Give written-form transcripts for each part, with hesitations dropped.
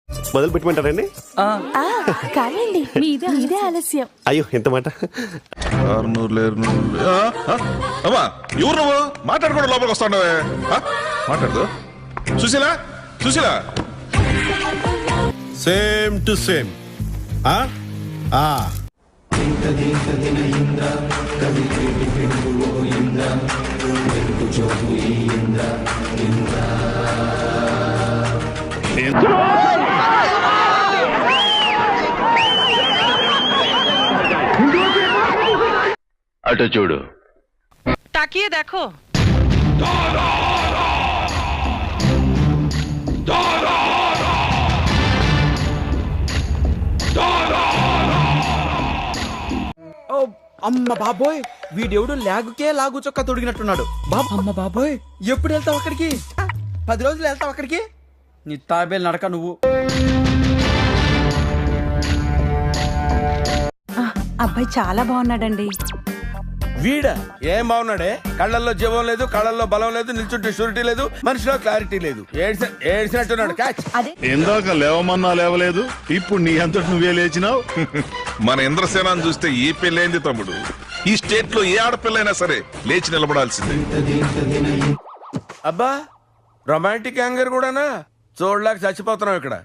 మొదలు పెట్టమంటారండి? కానివ్వండి, మీదే ఆలస్యం. అయ్యో ఎంత మాట. ఎవరు నువ్వు మాట్లాడుకోవడం లోపలికి వస్తాండవే? మాట్లాడదు. Sushila Sushila same to same. అటు చూడు, তাকিয়ে দেখো। అమ్మ బాబోయ్, వీడెవడు లాగుకే లాగు చొక్కా తొడిగినట్టున్నాడు. అమ్మ బాబోయ్, ఎప్పుడు వెళ్తావు అక్కడికి? 10 రోజులు వెళ్తావు అక్కడికి? నీ తాబేలు నడక నువ్వు. అబ్బాయి చాలా బాగున్నాడండి. వీడా ఏం బాగున్నాడే? కళ్ళల్లో జీవం లేదు, కళ్ళల్లో బలం లేదు, నిల్చుంటే షూరిటీ లేదు, మనిషిలో క్లారిటీ లేదు. ఏడ్చినట్టున్నాడు. క్యాచ్. ఇందాక లేవమన్నా లేవలేదు, ఇప్పుడు నీ అంతటి నువ్వే లేచినావు. మన ఇంద్రసేనాన్ని చూస్తే ఏ పెళ్ళైంది తమ్ముడు? ఈ స్టేట్ లో ఏ ఆడపిల్లైనా సరే లేచి నిలబడాల్సిందే. అబ్బా, రొమాంటిక్ యాంగర్ కూడానా? చూడలేక చచ్చిపోతున్నావు ఇక్కడ.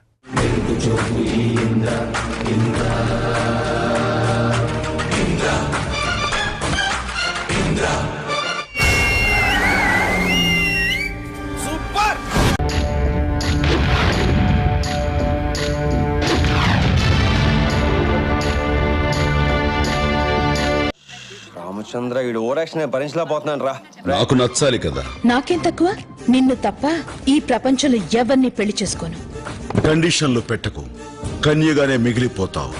సూపర్. రామచంద్ర, ఈడు ఓరాక్షన్ భరించలేకపోతున్నాను రా. నాకు నచ్చాలి కదా. నాకేం తక్కువ? నిన్ను తప్ప ఈ ప్రపంచంలో ఎవరిని పెళ్లి చేసుకోను. కండిషన్లు పెట్టకు, కన్యగానే మిగిలిపోతావు.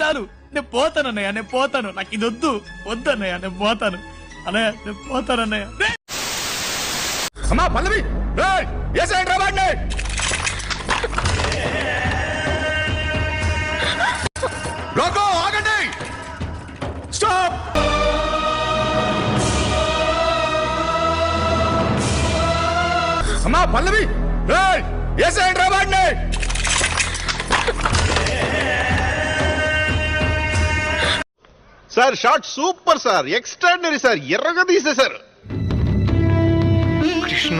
చాలు, నేను పోతానన్నయ్య, నేను పోతాను. నాకు ఇది వద్దు, వద్దన్నయ్య, నేను పోతాను అన్నయ్య, నేను పోతానన్నయ్య. అమ్మా పల్లవి, ఆగండి, స్టాప్. అమ్మా Pallavi, sir shot super sir, extraordinary sir, ఎర్రగా తీసేశారు. కృష్ణ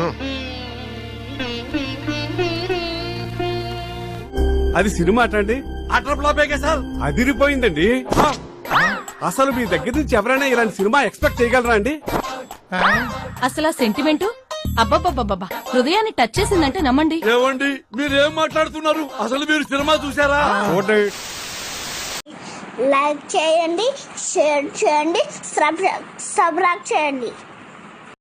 అది సినిమా అటండి, అటర్ ఫ్లాపేగా సార్. అదిరిపోయిందండి. అసలు మీ దగ్గర నుంచి ఎవరైనా ఇలాంటి సినిమా ఎక్స్పెక్ట్ చేయగలరా అండి? అసలు ఆ సెంటిమెంట్ అబ్బబ్బబ్బబ్బా హృదయాన్ని టచ్ చేసిందంటే నమ్మండి. ఏమండి, మీరేం మాట్లాడుతున్నారు? అసలు మీరు సినిమా చూసారా? లైక్ చేయండి, షేర్ చేయండి, సబ్స్క్రైబ్ చేయండి.